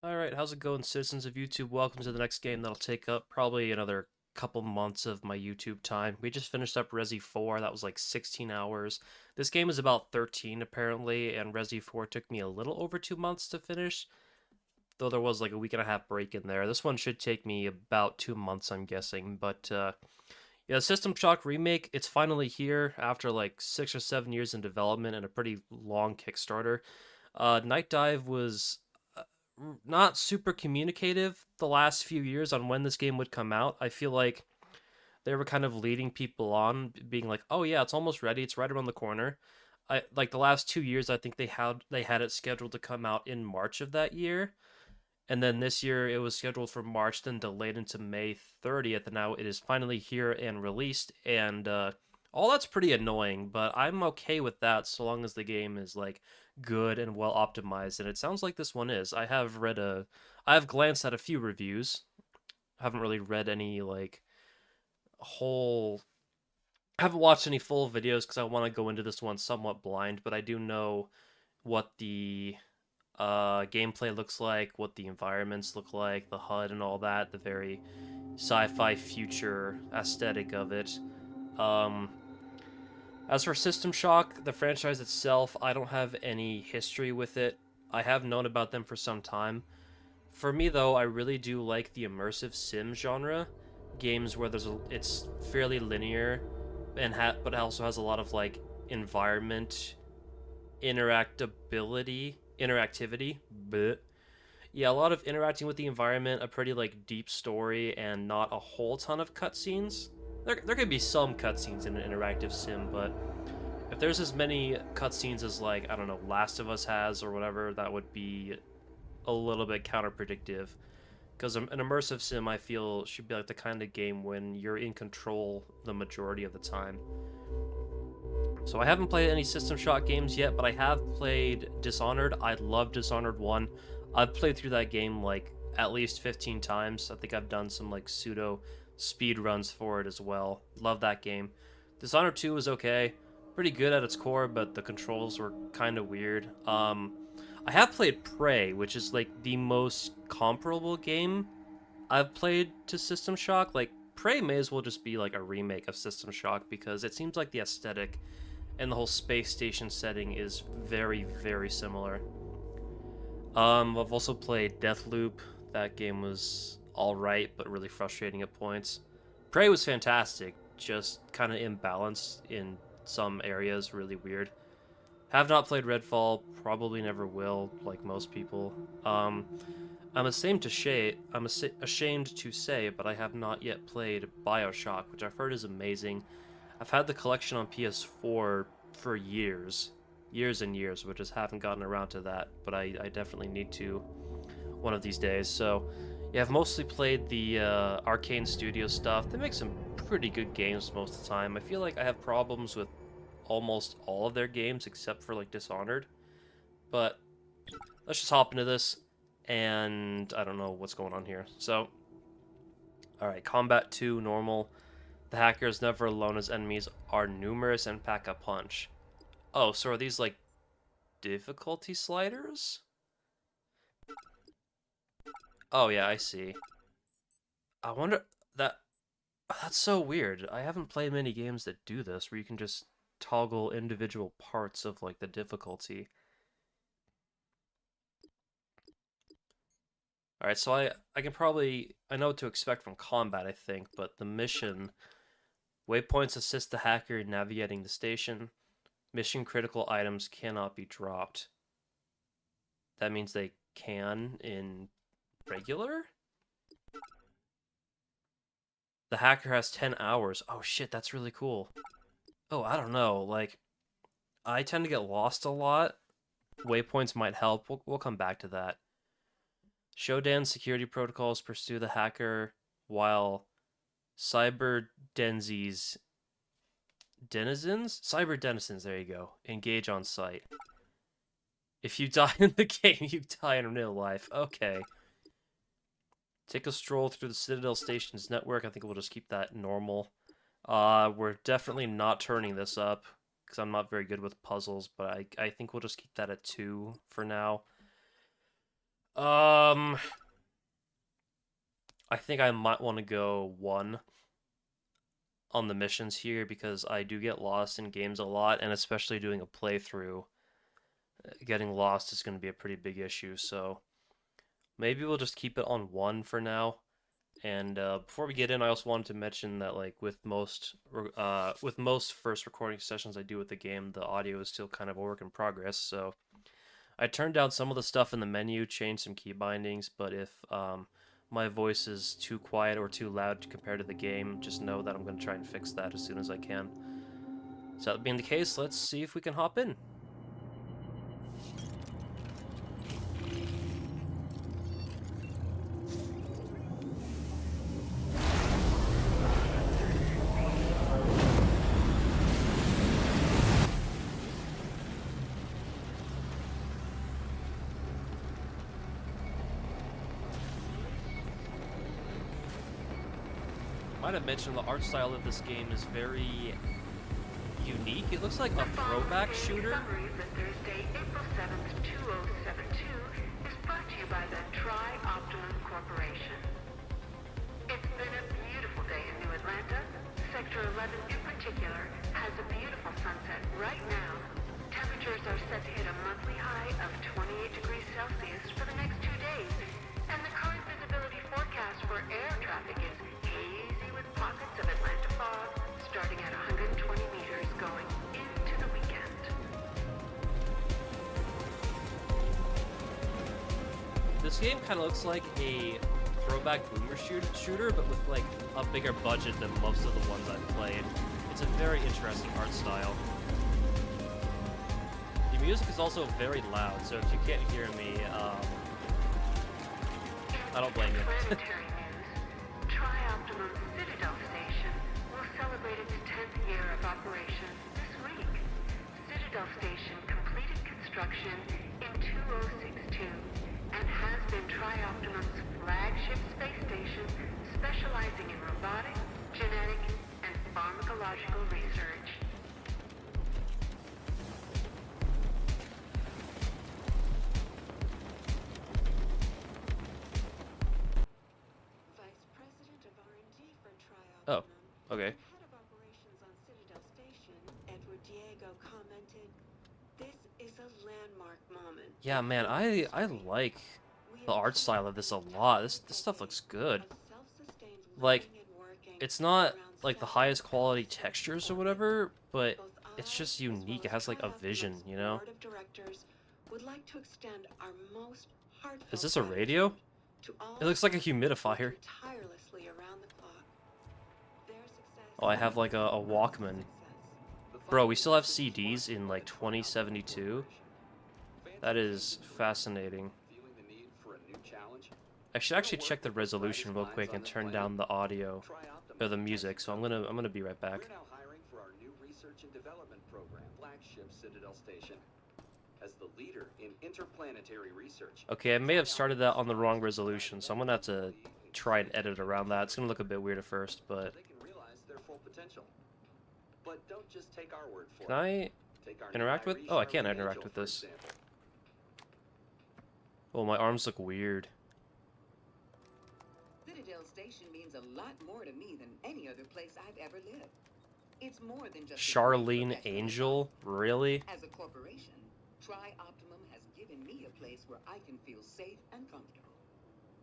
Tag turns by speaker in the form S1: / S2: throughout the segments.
S1: Alright, how's it going, citizens of YouTube? Welcome to the next game that'll take up probably another couple months of my YouTube time. We just finished up Resi 4, that was like 16 hours. This game is about 13 apparently, and Resi 4 took me a little over 2 months to finish, though there was like a week and a half break in there. This one should take me about 2 months, I'm guessing, but yeah, System Shock Remake, it's finally here after like 6 or 7 years in development and a pretty long Kickstarter. Night Dive was not super communicative the last few years on when this game would come out. I feel like they were kind of leading people on, being like, "Oh yeah, it's almost ready. It's right around the corner." I like the last 2 years. I think they had it scheduled to come out in March of that year, and then this year it was scheduled for March, then delayed into May 30th, and now it is finally here and released. And all that's pretty annoying, but I'm okay with that so long as the game is like good and well optimized. And it sounds like this one is. I have glanced at a few reviews. I haven't really read any like whole. I haven't watched any full videos because I want to go into this one somewhat blind, but I do know what the gameplay looks like, what the environments look like, the HUD and all that, the very sci-fi future aesthetic of it. Um, as for System Shock, the franchise itself, I don't have any history with it. I have known about them for some time. For me, though, I really do like the immersive sim genre, games where it's fairly linear, but it also has a lot of like environment interactivity. But yeah, a lot of interacting with the environment, a pretty like deep story, and not a whole ton of cutscenes. There could be some cutscenes in an interactive sim, but if there's as many cutscenes as like I don't know, Last of Us has or whatever, that would be a little bit counterproductive. Because an immersive sim, I feel, should be like the kind of game when you're in control the majority of the time. So I haven't played any System Shock games yet, but I have played Dishonored. I love Dishonored 1. I've played through that game like at least 15 times. I think I've done some like pseudo speed runs for it as well. Love that game. Dishonored 2 was okay. Pretty good at its core, but the controls were kind of weird. I have played Prey, which is like the most comparable game I've played to System Shock. Like Prey may as well just be like a remake of System Shock because it seems like the aesthetic and the whole space station setting is very, very similar. I've also played Deathloop. That game was alright, but really frustrating at points. Prey was fantastic, just kind of imbalanced in some areas, really weird. Have not played Redfall, probably never will, like most people. Um, ashamed to say, but I have not yet played Bioshock, which I've heard is amazing. I've had the collection on PS4 for years and years, but just haven't gotten around to that. But I definitely need to one of these days. So, yeah, I've mostly played the Arcane Studio stuff. They make some pretty good games most of the time. I feel like I have problems with almost all of their games except for like Dishonored. But let's just hop into this, and I don't know what's going on here. So, all right, Combat 2, normal. The hackers never alone as enemies are numerous and pack a punch. Oh, so are these like difficulty sliders? Oh yeah, I see. I wonder that that's so weird. I haven't played many games that do this where you can just toggle individual parts of like the difficulty. All right, so I can probably I know what to expect from combat, I think, but the mission waypoints assist the hacker in navigating the station. Mission critical items cannot be dropped. That means they can in regular? The hacker has 10 hours. Oh shit, that's really cool. Oh, I don't know. Like, I tend to get lost a lot. Waypoints might help. We'll come back to that. Shodan's security protocols pursue the hacker while Cyber Denzi's Cyber denizens, there you go, engage on site. If you die in the game, you die in real life. Okay. Take a stroll through the Citadel Station's network. I think we'll just keep that normal. We're definitely not turning this up because I'm not very good with puzzles, but I think we'll just keep that at 2 for now. Um, I think I might want to go 1 on the missions here because I do get lost in games a lot, and especially doing a playthrough, getting lost is going to be a pretty big issue. So maybe we'll just keep it on 1 for now. And before we get in, I also wanted to mention that like with most first recording sessions I do with the game, the audio is still kind of a work in progress. So I turned down some of the stuff in the menu, changed some key bindings, but if my voice is too quiet or too loud compared to the game, just know that I'm going to try and fix that as soon as I can. So that being the case, let's see if we can hop in. Might have mentioned the art style of this game is very unique. It looks like a throwback shooter.
S2: Summary for Thursday, April 7th, 2072 is brought to you by the Tri-Optimum Corporation. It's been a beautiful day in New Atlanta. Sector 11 in particular has a beautiful sunset right now. Temperatures are set to hit a monthly high of 28 degrees Celsius for the next 2 days. And the current visibility forecast for air traffic is hazy with pockets of Atlanta fog starting at 120 meters going into the weekend.
S1: This game kind of looks like a throwback boomer shooter, but with like a bigger budget than most of the ones I've played. It's a very interesting art style. The music is also very loud, so if you can't hear me, I don't blame you.
S2: Planetary news. Tri-Optimum Citadel Station will celebrate its 10th year of operation this week. Citadel Station completed construction in 2062 and has been Tri-Optimum's flagship space station specializing in robotic, genetic, and pharmacological research. Vice President of R&D for
S1: Oh,
S2: Tri-Optimum
S1: okay.
S2: and Head of Operations on Citadel Station, Edward Diego, commented, "This is a landmark moment."
S1: Yeah, man, I like the art style of this a lot. This stuff looks good. Like, it's not like the highest quality textures or whatever, but it's just unique. It has like a vision, you know? Is this a radio? It looks like a humidifier. Oh, I have like a Walkman. Bro, we still have CDs in like 2072. That is fascinating. I should actually check the resolution real quick and turn down the audio or the music. So I'm gonna be right back.
S3: We're now hiring for our new research and development program, flagship Citadel Station. As the leader in interplanetary research.
S1: Okay, I may have started that on the wrong resolution, so I'm gonna have to try and edit around that. It's gonna look a bit weird at first, but
S3: They can realize their full potential. But don't just take our word for
S1: can I
S3: Take our
S1: interact with?
S3: new
S1: Oh, I
S3: Iris
S1: can't
S3: Army
S1: interact
S3: Angel,
S1: with
S3: for
S1: this.
S3: example.
S1: Oh, my arms look weird.
S4: Citadel Station means a lot more to me than any other place I've ever lived. It's more than just a
S1: Charlene
S4: place for
S1: Angel? Really?
S4: As a corporation, Tri-Optimum has given me a place where I can feel safe and comfortable.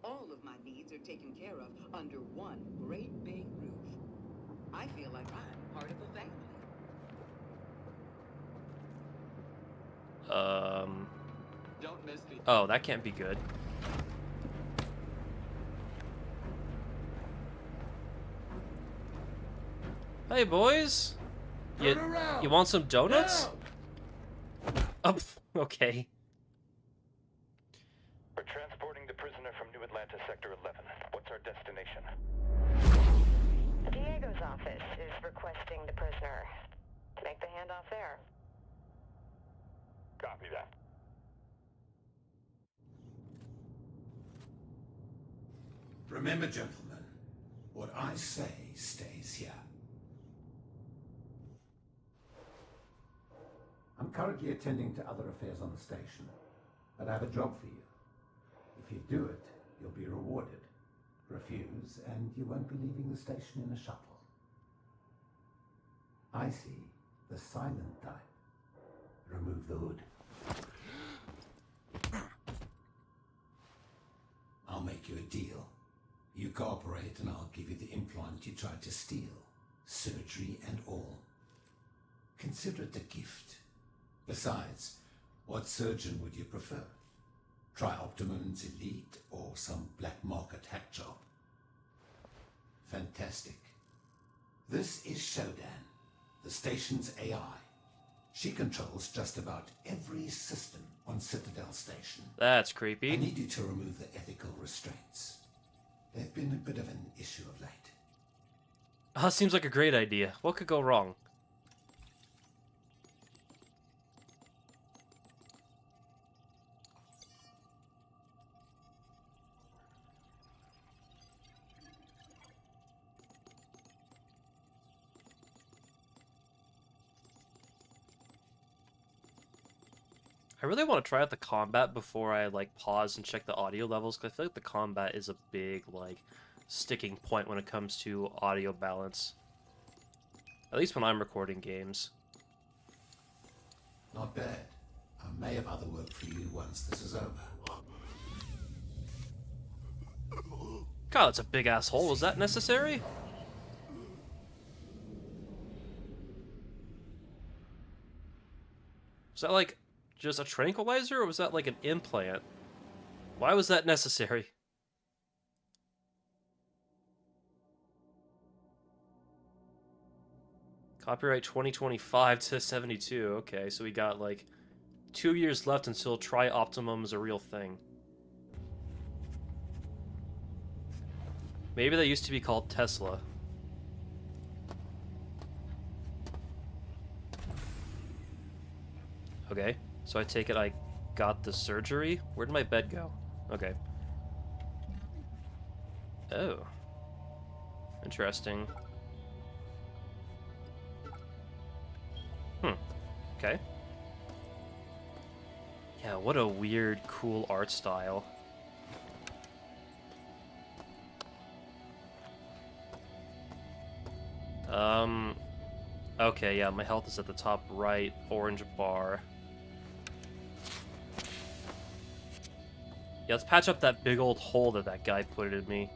S4: All of my needs are taken care of under one great big roof. I feel like I'm part of a family.
S3: Don't miss the
S1: Oh, that can't be good. Hey, boys! You want some donuts? Oh, okay.
S5: We're transporting the prisoner from New Atlanta Sector 11. What's our destination?
S6: Diego's office is requesting the prisoner. Make the handoff there.
S5: Copy that.
S7: Remember, gentlemen, what I say stays here. I'm currently attending to other affairs on the station, but I have a job for you. If you do it, you'll be rewarded. Refuse, and you won't be leaving the station in a shuttle. I see. The silent type. Remove the hood. I'll make you a deal. You cooperate and I'll give you the implant you tried to steal. Surgery and all. Consider it a gift. Besides, what surgeon would you prefer? Tri-Optimum's elite or some black market hack job? Fantastic. This is Shodan, the station's AI. She controls just about every system on Citadel Station.
S1: That's
S7: I
S1: creepy.
S7: need you to remove the ethical restraints. They've been a bit of an issue of late.
S1: Seems like a great idea. What could go wrong? I really want to try out the combat before I like pause and check the audio levels, because I feel like the combat is a big like sticking point when it comes to audio balance. At least when I'm recording games.
S7: Not bad. I may have other work for you once this is over.
S1: God, that's a big asshole. Was that necessary? Was that like just a tranquilizer, or was that like an implant? Why was that necessary? Copyright 2025 to 72. Okay, so we got like 2 years left until Tri-Optimum is a real thing. Maybe that used to be called Tesla. Okay, so I take it I got the surgery. Where did my bed go? Okay. Oh. Interesting. Okay. Yeah, what a weird, cool art style. Okay, yeah, my health is at the top right, orange bar. Yeah, let's patch up that big old hole that that guy put in me.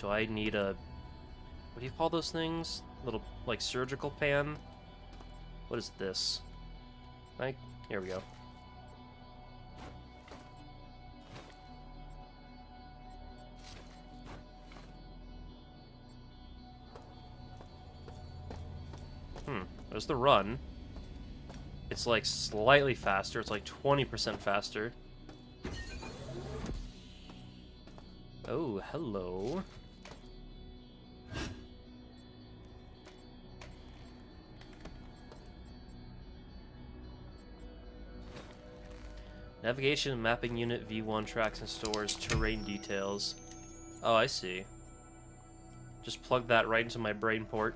S1: Do I need a... what do you call those things? Little, like, surgical pan? What is this? Right? Here we go. There's the run. It's like slightly faster. It's like 20% faster. Oh, hello. Navigation and mapping unit V1 tracks and stores terrain details. Oh, I see. Just plug that right into my brain port.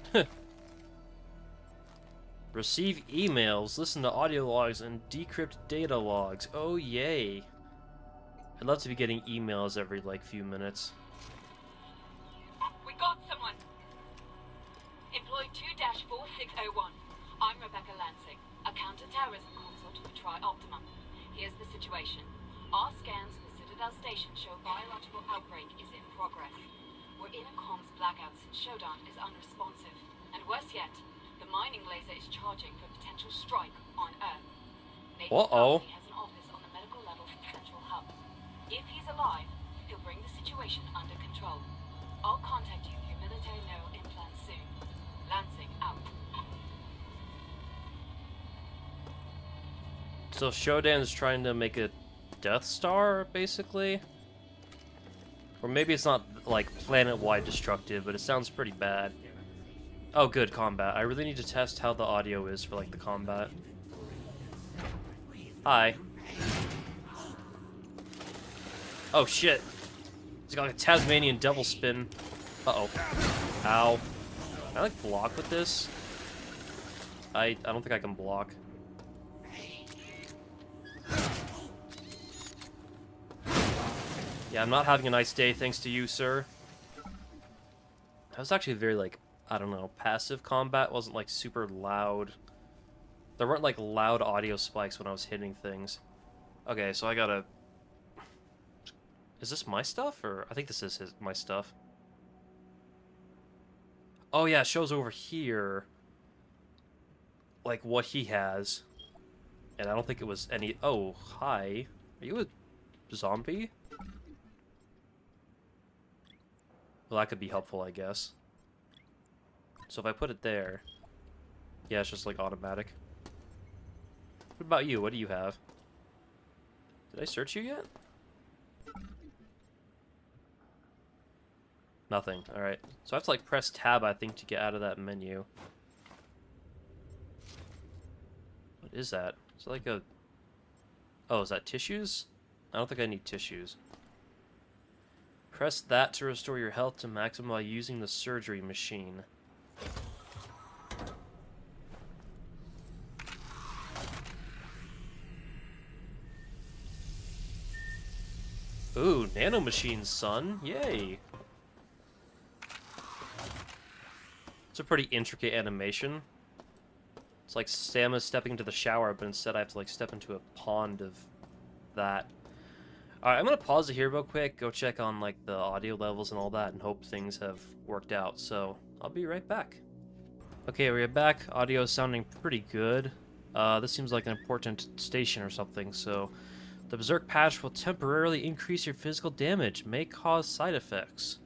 S1: Receive emails, listen to audio logs, and decrypt data logs. Oh, yay. I'd love to be getting emails every, like, few minutes.
S8: We got someone! Employee 2-4601. I'm Rebecca Lansing, a counter-terrorism consult for Tri-Optimum. Here's the situation. Our scans of the Citadel Station show biological outbreak is in progress. We're in a comms blackout since Shodan is unresponsive. And worse yet, the mining laser is charging for potential strike on Earth. Nathan Darcy has an office on the medical level from Central Hub. If he's alive, he'll bring the situation under control. I'll contact you through military neural implants soon. Lansing out.
S1: So Shodan's trying to make a Death Star, basically? Or maybe it's not, like, planet-wide destructive, but it sounds pretty bad. Oh, good, combat. I really need to test how the audio is for, like, the combat. Hi. Oh, shit. It's got like a Tasmanian devil spin. Uh-oh. Ow. Can I, like, block with this? I don't think I can block. Yeah, I'm not having a nice day thanks to you, sir. That was actually very, like, I don't know, passive combat. It wasn't, like, super loud. There weren't, like, loud audio spikes when I was hitting things. Okay, so I gotta... Is this my stuff? Or I think this is my stuff. Oh, yeah, it shows over here, like, what he has. And I don't think it was any... Oh, hi. Are you a zombie? Well, that could be helpful, I guess. So if I put it there... Yeah, it's just, like, automatic. What about you? What do you have? Did I search you yet? Nothing. Alright. So I have to, like, press tab, I think, to get out of that menu. What is that? Is it like a... Oh, is that tissues? I don't think I need tissues. Press that to restore your health to maximum while using the surgery machine. Ooh, nanomachines, son. Yay! It's a pretty intricate animation. It's like Samus stepping into the shower, but instead I have to like step into a pond of that. Alright, I'm gonna pause it here real quick, go check on like the audio levels and all that, and hope things have worked out. So, I'll be right back. Okay, we're back. Audio is sounding pretty good. This seems like an important station or something, so... The Berserk patch will temporarily increase your physical damage, may cause side effects.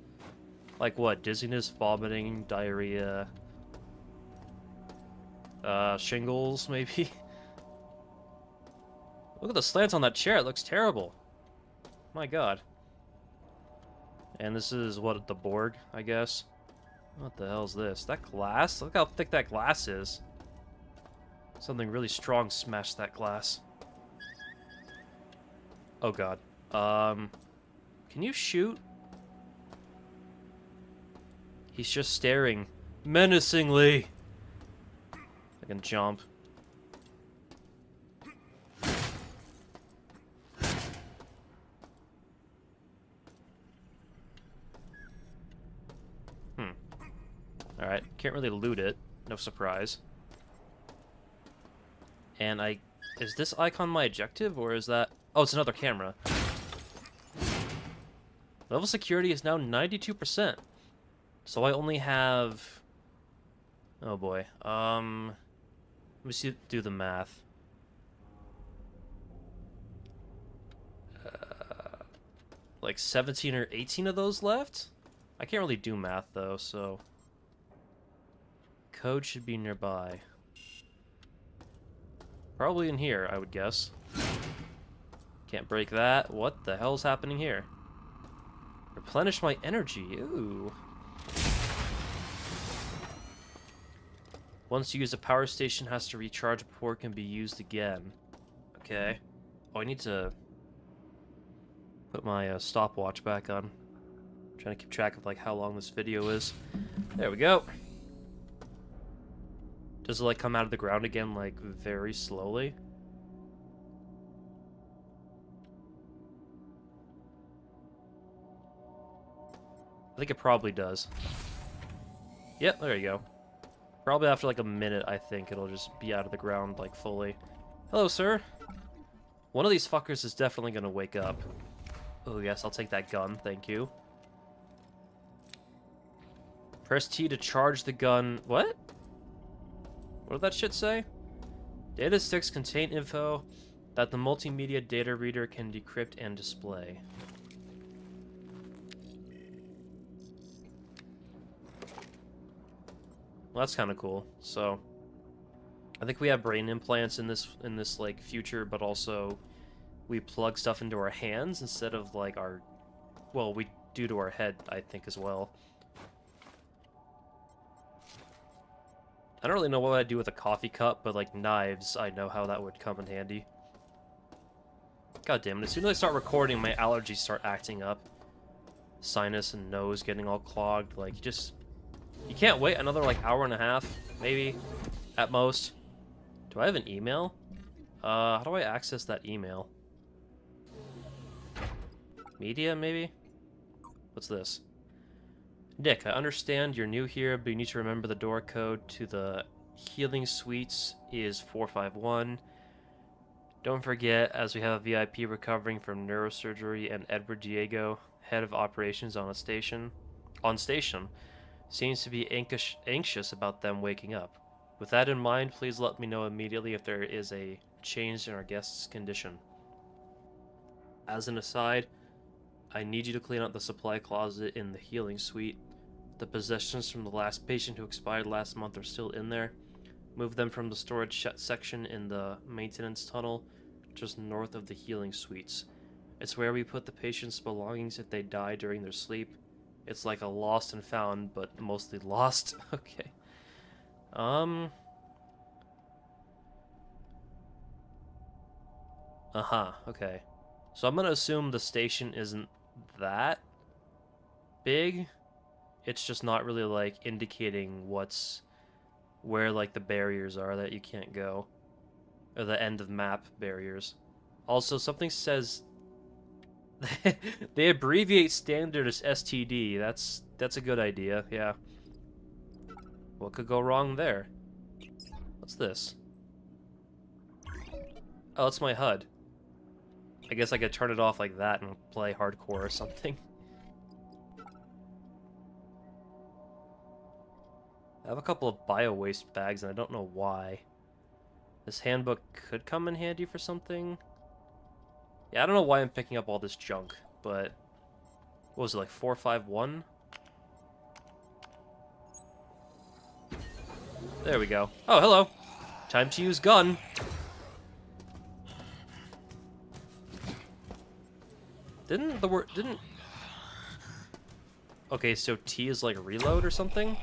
S1: Like what? Dizziness, vomiting, diarrhea... shingles, maybe? Look at the slants on that chair, it looks terrible. My god. And this is, what, the board, I guess? What the hell is this? That glass? Look how thick that glass is. Something really strong smashed that glass. Oh god. Can you shoot? He's just staring menacingly. I can jump. Alright, can't really loot it. No surprise. And is this icon my objective, or is that... Oh, it's another camera. Level security is now 92%. So I only have... Oh boy. Let me do the math. Like 17 or 18 of those left? I can't really do math though, so... Code should be nearby. Probably in here, I would guess. Can't break that. What the hell's happening here? Replenish my energy. Ooh. Once used, a power station has to recharge before it can be used again. Okay. Oh, I need to put my stopwatch back on. I'm trying to keep track of like how long this video is. There we go. Does it like come out of the ground again like very slowly? I think it probably does. Yep, there you go. Probably after like a minute, I think it'll just be out of the ground like fully. Hello, sir. One of these fuckers is definitely gonna wake up. Oh yes, I'll take that gun, thank you. Press T to charge the gun. What? What did that shit say? Data sticks contain info that the multimedia data reader can decrypt and display. Well, that's kind of cool. So, I think we have brain implants in this like future, but also we plug stuff into our hands instead of like our, well, we do to our head, I think, as well. I don't really know what I'd do with a coffee cup, but like knives, I know how that would come in handy. God damn it, as soon as I start recording, my allergies start acting up. Sinus and nose getting all clogged, like, you can't wait another like hour and a half, maybe, at most. Do I have an email? How do I access that email? Media, maybe? What's this? Nick, I understand you're new here, but you need to remember the door code to the healing suites is 451. Don't forget, as we have a VIP recovering from neurosurgery and Edward Diego, head of operations on station, seems to be anxious about them waking up. With that in mind, please let me know immediately if there is a change in our guest's condition. As an aside, I need you to clean out the supply closet in the healing suite. The possessions from the last patient who expired last month are still in there. Move them from the storage section in the maintenance tunnel, just north of the healing suites. It's where we put the patient's belongings if they die during their sleep. It's like a lost and found, but mostly lost. Okay. Okay. So I'm gonna assume the station isn't that big. It's just not really like indicating where like the barriers are that you can't go, or the end of map barriers. Also, something says they abbreviate standard as STD. That's a good idea. Yeah. What could go wrong there? What's this? Oh, it's my HUD. I guess I could turn it off like that and play hardcore or something. I have a couple of bio-waste bags and I don't know why. This handbook could come in handy for something. Yeah, I don't know why I'm picking up all this junk, but... What was it, like 451? There we go. Oh, hello! Time to use gun! Didn't... Okay, so T is like reload or something?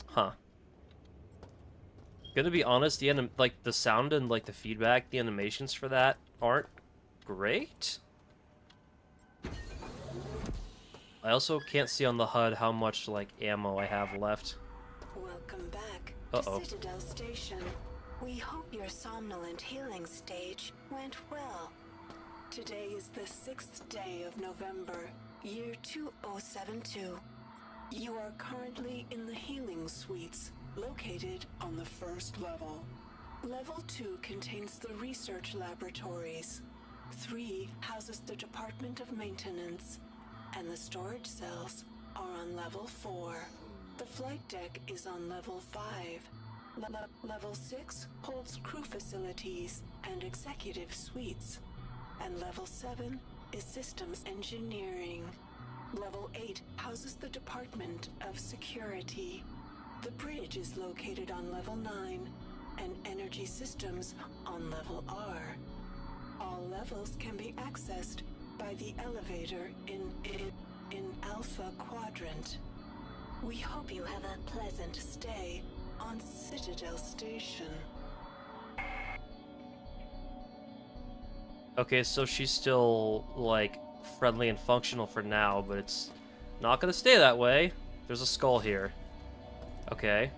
S1: Huh. Gonna be honest, the sound and like the feedback, the animations for that aren't great. I also can't see on the HUD how much like ammo I have left.
S9: Welcome back
S1: Uh-oh.
S9: to Citadel Station. We hope your somnolent healing stage went well. Today is the 6th day of November, year 2072. You are currently in the healing suites, located on the first level. Level 2 contains the research laboratories. 3 houses the Department of Maintenance, and the storage cells are on level 4. The flight deck is on level 5. Level 6 holds crew facilities and executive suites, and level 7 is systems engineering. Level 8 houses the Department of Security. The bridge is located on level 9, and energy systems on level R. All levels can be accessed by the elevator in Alpha Quadrant. We hope you have a pleasant stay on Citadel Station.
S1: Okay, so she's still like friendly and functional for now, but it's not gonna stay that way. There's a skull here. Okay.